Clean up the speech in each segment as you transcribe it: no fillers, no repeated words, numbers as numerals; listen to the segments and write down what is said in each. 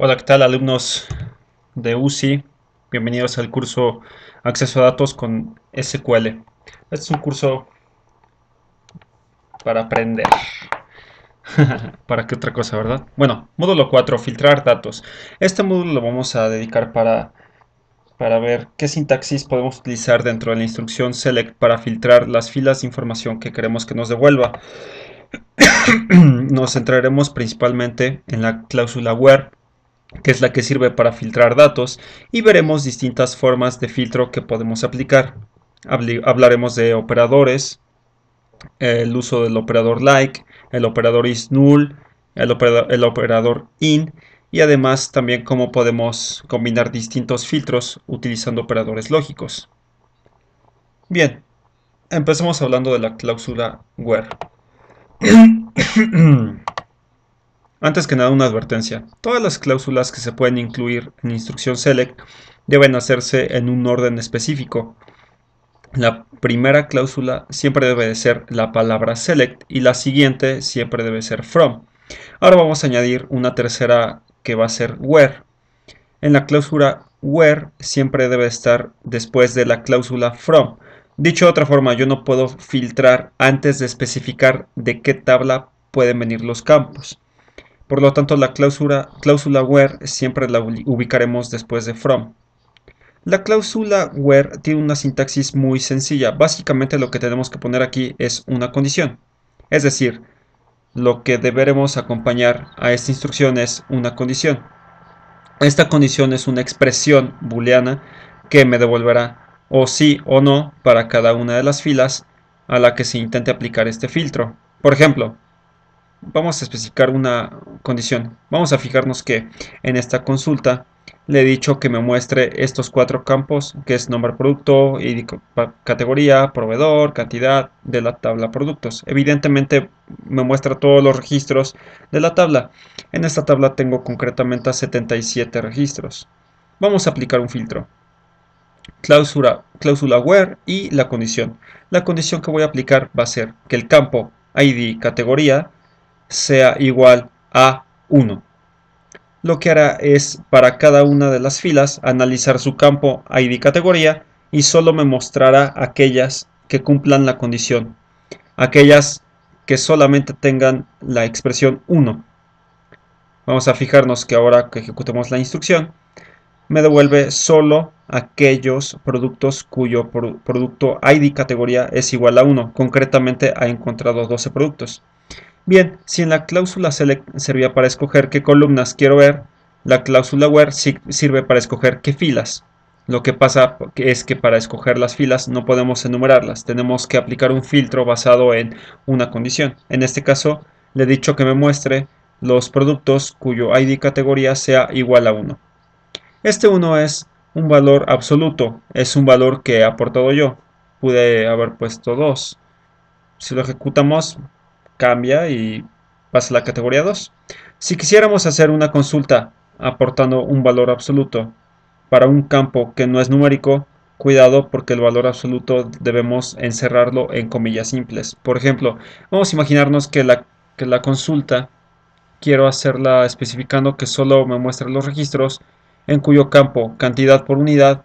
Hola, ¿qué tal, alumnos de UCI? Bienvenidos al curso Acceso a Datos con SQL. Este es un curso para aprender. ¿Para qué otra cosa, verdad? Bueno, módulo 4, filtrar datos. Este módulo lo vamos a dedicar para ver qué sintaxis podemos utilizar dentro de la instrucción select para filtrar las filas de información que queremos que nos devuelva. Nos centraremos principalmente en la cláusula where, que es la que sirve para filtrar datos, y veremos distintas formas de filtro que podemos aplicar. Hablaremos de operadores, el uso del operador like, el operador is null, el operador in, y además también cómo podemos combinar distintos filtros utilizando operadores lógicos. Bien, empecemos hablando de la cláusula where. Antes que nada, una advertencia. Todas las cláusulas que se pueden incluir en instrucción select deben hacerse en un orden específico. La primera cláusula siempre debe de ser la palabra select y la siguiente siempre debe ser from. Ahora vamos a añadir una tercera que va a ser where. En la cláusula where siempre debe estar después de la cláusula from. Dicho de otra forma, yo no puedo filtrar antes de especificar de qué tabla pueden venir los campos. Por lo tanto, la cláusula where siempre la ubicaremos después de from. La cláusula where tiene una sintaxis muy sencilla. Básicamente lo que tenemos que poner aquí es una condición. Es decir, lo que deberemos acompañar a esta instrucción es una condición. Esta condición es una expresión booleana que me devolverá o sí o no para cada una de las filas a la que se intente aplicar este filtro. Por ejemplo, vamos a especificar una condición. Vamos a fijarnos que en esta consulta le he dicho que me muestre estos cuatro campos, que es nombre producto, ID, categoría, proveedor, cantidad de la tabla productos. Evidentemente me muestra todos los registros de la tabla. En esta tabla tengo concretamente 77 registros. Vamos a aplicar un filtro. Cláusula where y la condición. La condición que voy a aplicar va a ser que el campo ID categoría sea igual a 1. Lo que hará es para cada una de las filas analizar su campo ID categoría y solo me mostrará aquellas que cumplan la condición, aquellas que solamente tengan la expresión 1. Vamos a fijarnos que ahora que ejecutemos la instrucción me devuelve solo aquellos productos cuyo producto ID categoría es igual a 1. Concretamente ha encontrado 12 productos. Bien, si en la cláusula select servía para escoger qué columnas quiero ver, la cláusula where sirve para escoger qué filas. Lo que pasa es que para escoger las filas no podemos enumerarlas, tenemos que aplicar un filtro basado en una condición. En este caso, le he dicho que me muestre los productos cuyo ID categoría sea igual a 1. Este 1 es un valor absoluto, es un valor que he aportado yo. Pude haber puesto 2. Si lo ejecutamos, cambia y pasa a la categoría 2. Si quisiéramos hacer una consulta aportando un valor absoluto para un campo que no es numérico, cuidado porque el valor absoluto debemos encerrarlo en comillas simples. Por ejemplo, vamos a imaginarnos que la consulta quiero hacerla especificando que solo me muestre los registros en cuyo campo cantidad por unidad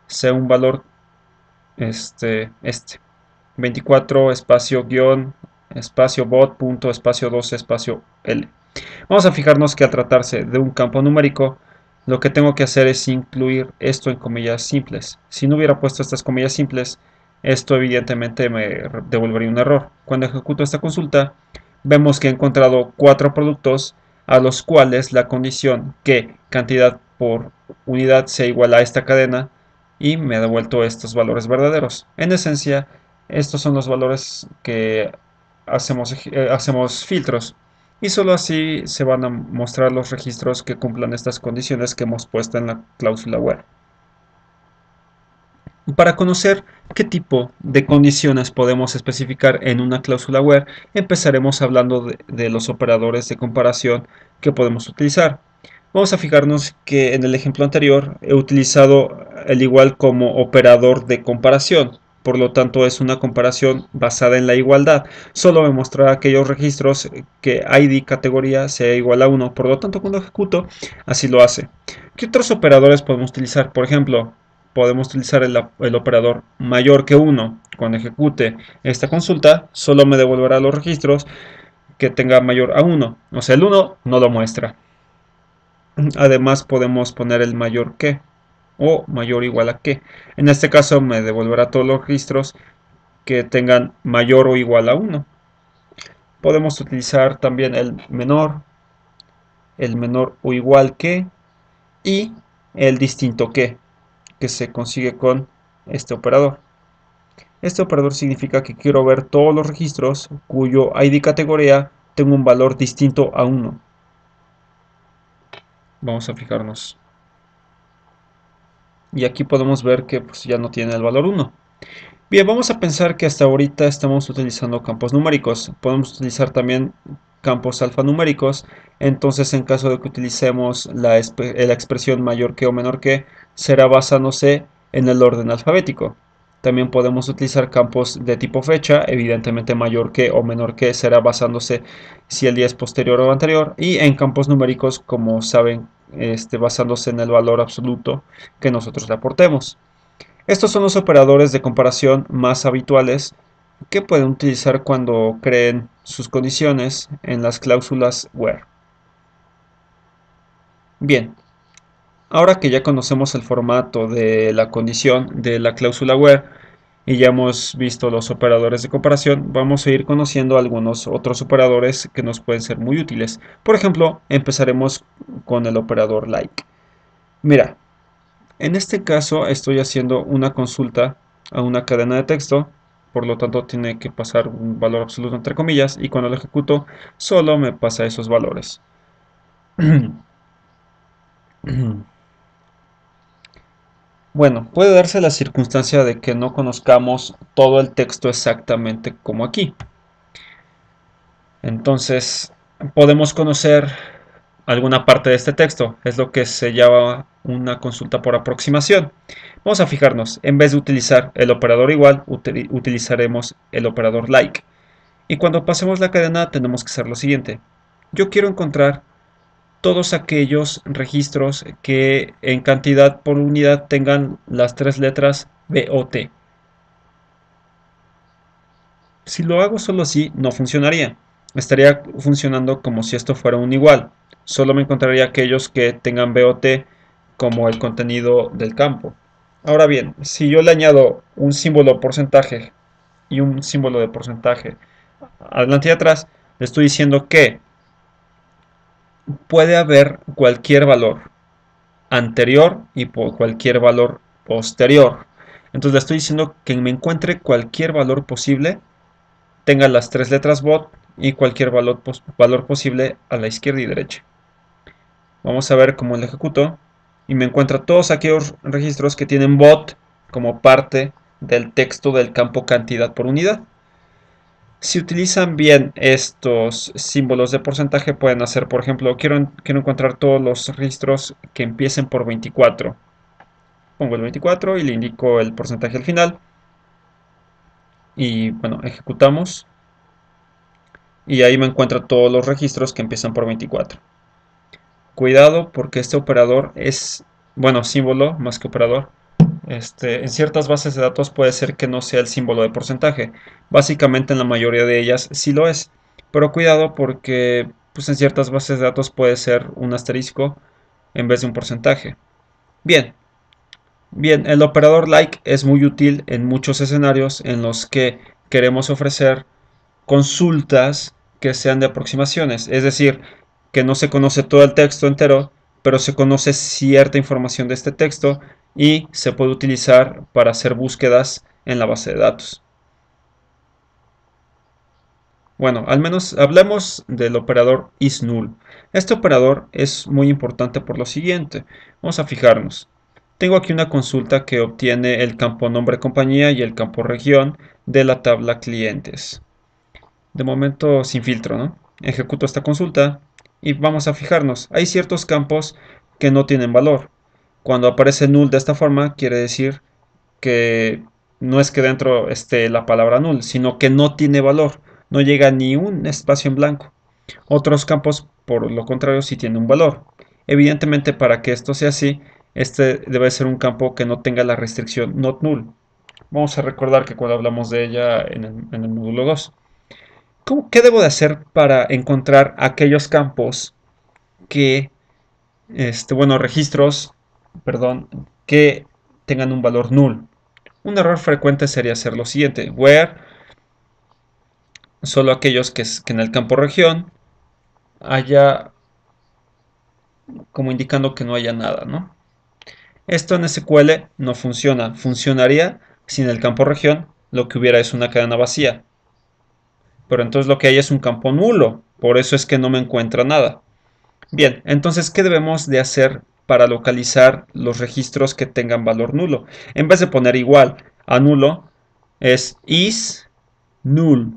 sea un valor este 24 espacio guión espacio bot punto espacio 12 espacio L. Vamos a fijarnos que al tratarse de un campo numérico, lo que tengo que hacer es incluir esto en comillas simples. Si no hubiera puesto estas comillas simples, esto evidentemente me devolvería un error. Cuando ejecuto esta consulta, vemos que he encontrado 4 productos a los cuales la condición que cantidad por unidad sea igual a esta cadena y me ha devuelto estos valores verdaderos. En esencia, estos son los valores que hacemos filtros y solo así se van a mostrar los registros que cumplan estas condiciones que hemos puesto en la cláusula where. Para conocer qué tipo de condiciones podemos especificar en una cláusula where, empezaremos hablando de los operadores de comparación que podemos utilizar. Vamos a fijarnos que en el ejemplo anterior he utilizado el igual como operador de comparación. Por lo tanto, es una comparación basada en la igualdad. Solo me mostrará aquellos registros que ID categoría sea igual a 1. Por lo tanto, cuando ejecuto, así lo hace. ¿Qué otros operadores podemos utilizar? Por ejemplo, podemos utilizar el operador mayor que 1. Cuando ejecute esta consulta, solo me devolverá los registros que tenga mayor a 1. O sea, el 1 no lo muestra. Además, podemos poner el mayor que o mayor o igual a que. En este caso me devolverá todos los registros que tengan mayor o igual a 1. Podemos utilizar también el menor o igual que y el distinto que se consigue con este operador. Este operador significa que quiero ver todos los registros cuyo ID categoría tenga un valor distinto a 1. Vamos a fijarnos. Y aquí podemos ver que pues, ya no tiene el valor 1. Bien, vamos a pensar que hasta ahorita estamos utilizando campos numéricos. Podemos utilizar también campos alfanuméricos. Entonces, en caso de que utilicemos la expresión mayor que o menor que, será basándose en el orden alfabético. También podemos utilizar campos de tipo fecha, evidentemente mayor que o menor que será basándose si el día es posterior o anterior. Y en campos numéricos, como saben, basándose en el valor absoluto que nosotros le aportemos. Estos son los operadores de comparación más habituales que pueden utilizar cuando creen sus condiciones en las cláusulas where. Bien, ahora que ya conocemos el formato de la condición de la cláusula where y ya hemos visto los operadores de comparación, vamos a ir conociendo algunos otros operadores que nos pueden ser muy útiles. Por ejemplo, empezaremos con el operador like. Mira, en este caso estoy haciendo una consulta a una cadena de texto, por lo tanto tiene que pasar un valor absoluto entre comillas, y cuando lo ejecuto solo me pasa esos valores. Bueno, puede darse la circunstancia de que no conozcamos todo el texto exactamente como aquí. Entonces, podemos conocer alguna parte de este texto. Es lo que se llama una consulta por aproximación. Vamos a fijarnos. En vez de utilizar el operador igual, utilizaremos el operador like. Y cuando pasemos la cadena, tenemos que hacer lo siguiente. Yo quiero encontrar todos aquellos registros que en cantidad por unidad tengan las tres letras B o T. Si lo hago solo así, no funcionaría. Estaría funcionando como si esto fuera un igual. Solo me encontraría aquellos que tengan BOT como el contenido del campo. Ahora bien, si yo le añado un símbolo porcentaje y un símbolo de porcentaje adelante y atrás, le estoy diciendo que puede haber cualquier valor anterior y por cualquier valor posterior. Entonces le estoy diciendo que me encuentre cualquier valor posible, tenga las tres letras bot y cualquier valor posible a la izquierda y derecha. Vamos a ver cómo lo ejecuto y me encuentra todos aquellos registros que tienen bot como parte del texto del campo cantidad por unidad. Si utilizan bien estos símbolos de porcentaje, pueden hacer, por ejemplo, quiero encontrar todos los registros que empiecen por 24. Pongo el 24 y le indico el porcentaje al final. Y bueno, ejecutamos. Y ahí me encuentro todos los registros que empiezan por 24. Cuidado porque este operador es, bueno, símbolo más que operador. En ciertas bases de datos puede ser que no sea el símbolo de porcentaje. Básicamente en la mayoría de ellas sí lo es. Pero cuidado porque pues en ciertas bases de datos puede ser un asterisco en vez de un porcentaje. Bien, el operador like es muy útil en muchos escenarios en los que queremos ofrecer consultas que sean de aproximaciones. Es decir, que no se conoce todo el texto entero, pero se conoce cierta información de este texto y se puede utilizar para hacer búsquedas en la base de datos. Bueno, al menos hablemos del operador isNull. Este operador es muy importante por lo siguiente. Vamos a fijarnos. Tengo aquí una consulta que obtiene el campo nombre compañía y el campo región de la tabla clientes. De momento sin filtro, ¿no? Ejecuto esta consulta y vamos a fijarnos. Hay ciertos campos que no tienen valor. Cuando aparece null de esta forma, quiere decir que no es que dentro esté la palabra null, sino que no tiene valor, no llega ni un espacio en blanco. Otros campos, por lo contrario, sí tienen un valor. Evidentemente, para que esto sea así, este debe ser un campo que no tenga la restricción not null. Vamos a recordar que cuando hablamos de ella en el módulo 2. ¿Qué debo de hacer para encontrar aquellos campos que, registros, perdón, que tengan un valor null? Un error frecuente sería hacer lo siguiente: where solo aquellos que en el campo región haya, como indicando que no haya nada, ¿no? Esto en SQL no funciona. Funcionaría si en el campo región lo que hubiera es una cadena vacía. Pero entonces lo que hay es un campo nulo. Por eso es que no me encuentra nada. Bien, entonces, ¿qué debemos de hacer para localizar los registros que tengan valor nulo? En vez de poner igual a nulo, es is null.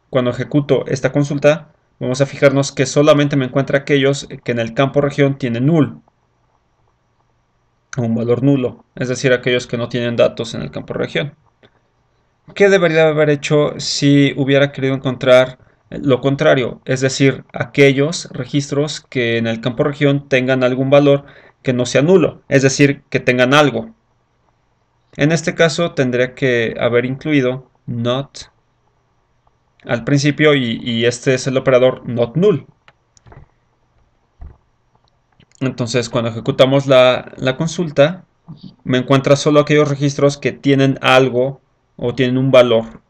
Cuando ejecuto esta consulta, vamos a fijarnos que solamente me encuentra aquellos que en el campo región tienen null, un valor nulo, es decir, aquellos que no tienen datos en el campo región. ¿Qué debería haber hecho si hubiera querido encontrar lo contrario? Es decir, aquellos registros que en el campo región tengan algún valor que no sea nulo, es decir, que tengan algo. En este caso tendría que haber incluido not al principio y este es el operador not null. Entonces cuando ejecutamos la consulta me encuentra solo aquellos registros que tienen algo o tienen un valor,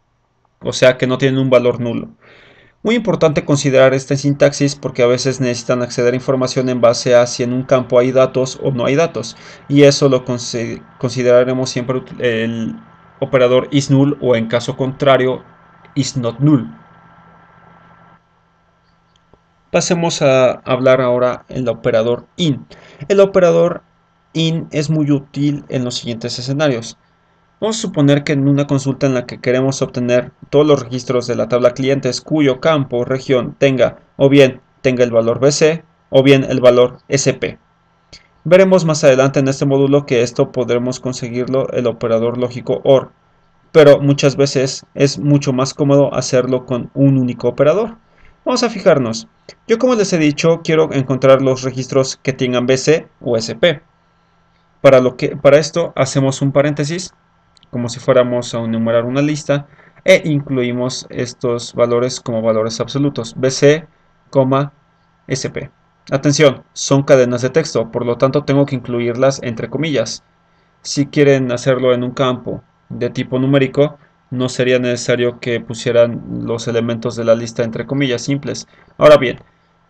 o sea que no tienen un valor nulo. Muy importante considerar esta sintaxis porque a veces necesitan acceder a información en base a si en un campo hay datos o no hay datos, y eso lo consideraremos siempre el operador isNull o en caso contrario isNotNull. Pasemos a hablar ahora el operador in. El operador in es muy útil en los siguientes escenarios. Vamos a suponer que en una consulta en la que queremos obtener todos los registros de la tabla clientes cuyo campo región tenga o bien tenga el valor BC o bien el valor SP. Veremos más adelante en este módulo que esto podremos conseguirlo el operador lógico OR, pero muchas veces es mucho más cómodo hacerlo con un único operador. Vamos a fijarnos. Yo, como les he dicho, quiero encontrar los registros que tengan BC o SP. Para esto hacemos un paréntesis, como si fuéramos a enumerar una lista, e incluimos estos valores como valores absolutos, BC, SP. Atención, son cadenas de texto, por lo tanto tengo que incluirlas entre comillas. Si quieren hacerlo en un campo de tipo numérico, no sería necesario que pusieran los elementos de la lista entre comillas simples. Ahora bien,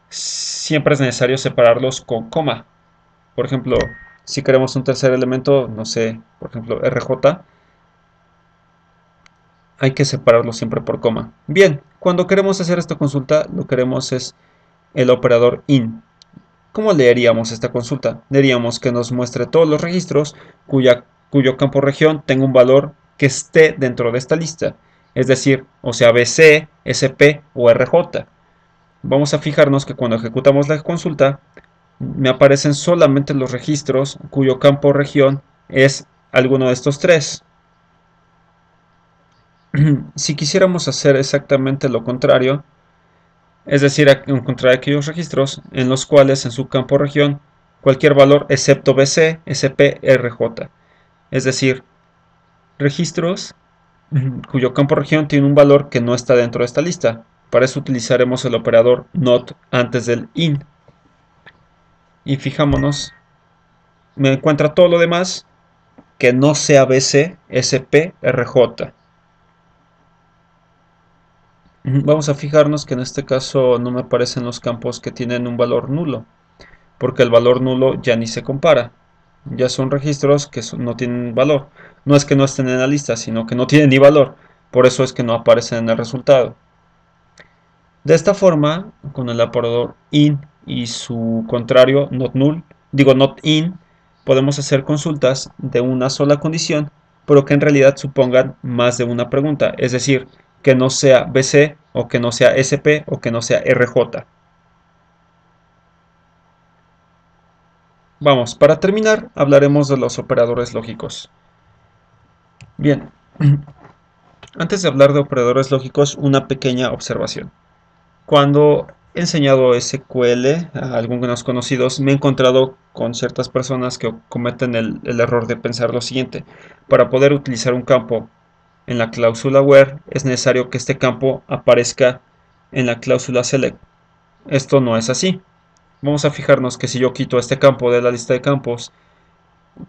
siempre es necesario separarlos con coma. Por ejemplo, si queremos un tercer elemento, no sé, por ejemplo, RJ, hay que separarlo siempre por coma. Bien, cuando queremos hacer esta consulta, lo que queremos es el operador in. ¿Cómo leeríamos esta consulta? Leeríamos que nos muestre todos los registros cuyo campo región tenga un valor que esté dentro de esta lista, es decir, o sea BC, SP o RJ. Vamos a fijarnos que cuando ejecutamos la consulta, me aparecen solamente los registros cuyo campo región es alguno de estos tres. Si quisiéramos hacer exactamente lo contrario, es decir, encontrar aquellos registros en los cuales en su campo región cualquier valor excepto BC, SP, RJ, es decir, registros cuyo campo región tiene un valor que no está dentro de esta lista. Para eso utilizaremos el operador not antes del in. Y fijámonos, me encuentra todo lo demás que no sea BC, SP, RJ. Vamos a fijarnos que en este caso no me aparecen los campos que tienen un valor nulo, porque el valor nulo ya ni se compara. Ya son registros que no tienen valor. No es que no estén en la lista, sino que no tienen ni valor. Por eso es que no aparecen en el resultado. De esta forma, con el operador in y su contrario not null, digo not in, podemos hacer consultas de una sola condición, pero que en realidad supongan más de una pregunta, es decir, que no sea BC o que no sea SP o que no sea RJ. Vamos, para terminar hablaremos de los operadores lógicos. Bien, antes de hablar de operadores lógicos, una pequeña observación. Cuando he enseñado SQL a algunos conocidos, me he encontrado con ciertas personas que cometen el error de pensar lo siguiente. Para poder utilizar un campo en la cláusula where, es necesario que este campo aparezca en la cláusula select. Esto no es así. Vamos a fijarnos que si yo quito este campo de la lista de campos,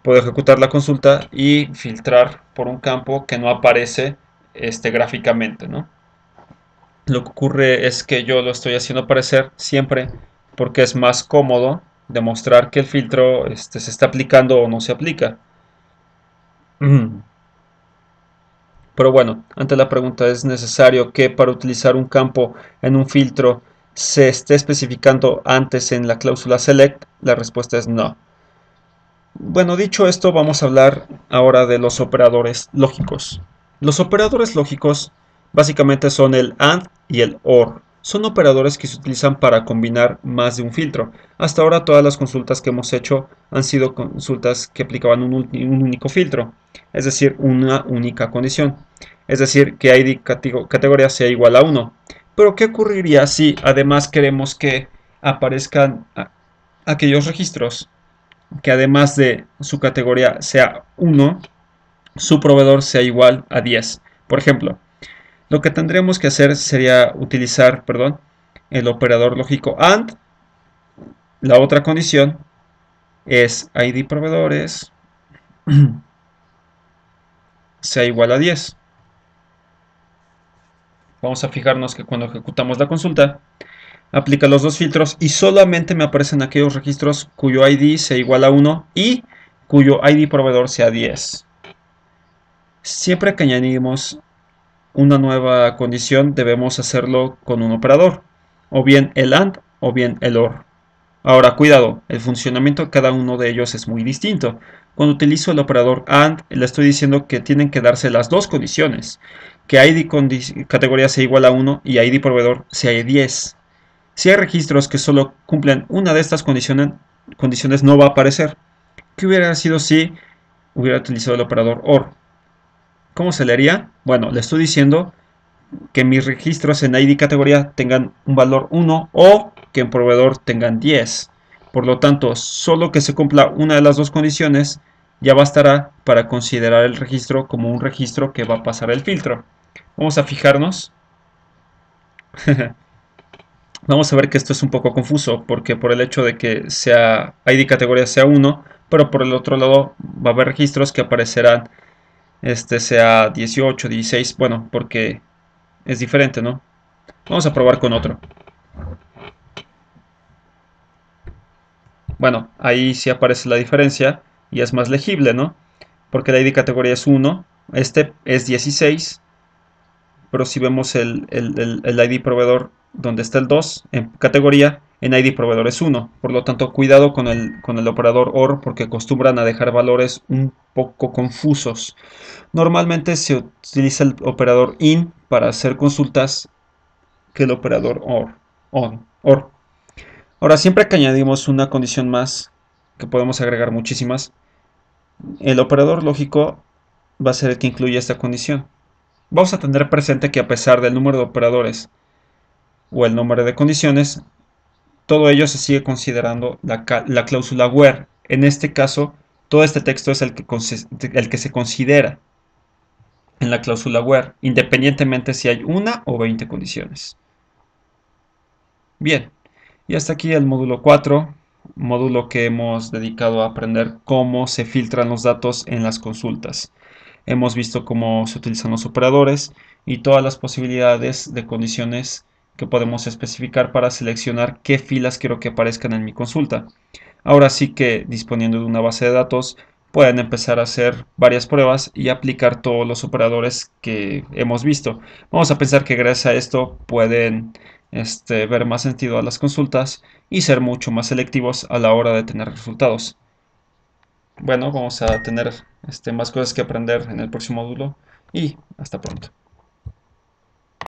puedo ejecutar la consulta y filtrar por un campo que no aparece gráficamente, ¿no? Lo que ocurre es que yo lo estoy haciendo aparecer siempre porque es más cómodo demostrar que el filtro se está aplicando o no se aplica. Pero bueno, ante la pregunta, ¿es necesario que para utilizar un campo en un filtro se esté especificando antes en la cláusula select? La respuesta es no. Bueno, dicho esto, vamos a hablar ahora de los operadores lógicos. Los operadores lógicos básicamente son el AND y el OR. Son operadores que se utilizan para combinar más de un filtro. Hasta ahora todas las consultas que hemos hecho han sido consultas que aplicaban un único filtro, es decir, una única condición. Es decir, que ID categoría sea igual a 1. Pero ¿qué ocurriría si además queremos que aparezcan aquellos registros que además de su categoría sea 1, su proveedor sea igual a 10? Por ejemplo, lo que tendríamos que hacer sería utilizar, perdón, el operador lógico AND. La otra condición es ID proveedores sea igual a 10. Vamos a fijarnos que cuando ejecutamos la consulta, aplica los dos filtros y solamente me aparecen aquellos registros cuyo ID sea igual a 1 y cuyo ID proveedor sea 10. Siempre que añadimos una nueva condición, debemos hacerlo con un operador, o bien el AND o bien el OR. Ahora, cuidado, el funcionamiento de cada uno de ellos es muy distinto. Cuando utilizo el operador AND, le estoy diciendo que tienen que darse las dos condiciones, que ID categoría sea igual a 1 y ID proveedor sea 10. Si hay registros que solo cumplen una de estas condiciones no va a aparecer. ¿Qué hubiera sido si hubiera utilizado el operador OR? ¿Cómo se le haría? Bueno, le estoy diciendo que mis registros en ID categoría tengan un valor 1 o que en proveedor tengan 10. Por lo tanto, solo que se cumpla una de las dos condiciones ya bastará para considerar el registro como un registro que va a pasar el filtro. Vamos a fijarnos. Vamos a ver que esto es un poco confuso porque por el hecho de que sea ID categoría sea 1, pero por el otro lado va a haber registros que aparecerán sea 18, 16, bueno, porque es diferente, ¿no? Vamos a probar con otro. Bueno, ahí sí aparece la diferencia y es más legible, ¿no? Porque la ID categoría es 1, este es 16, pero si vemos el ID proveedor donde está el 2 en categoría, en ID proveedor es 1. Por lo tanto, cuidado con el operador OR porque acostumbran a dejar valores un poco confusos. Normalmente se utiliza el operador IN para hacer consultas que el operador OR. Ahora, siempre que añadimos una condición más, que podemos agregar muchísimas, el operador lógico va a ser el que incluye esta condición. Vamos a tener presente que a pesar del número de operadores o el número de condiciones, todo ello se sigue considerando la cláusula where. En este caso, todo este texto es el que se considera en la cláusula where, independientemente si hay una o 20 condiciones. Bien, y hasta aquí el módulo 4, módulo que hemos dedicado a aprender cómo se filtran los datos en las consultas. Hemos visto cómo se utilizan los operadores y todas las posibilidades de condiciones que podemos especificar para seleccionar qué filas quiero que aparezcan en mi consulta. Ahora sí que, disponiendo de una base de datos, pueden empezar a hacer varias pruebas y aplicar todos los operadores que hemos visto. Vamos a pensar que gracias a esto pueden ver más sentido a las consultas y ser mucho más selectivos a la hora de tener resultados. Bueno, vamos a tener más cosas que aprender en el próximo módulo y hasta pronto.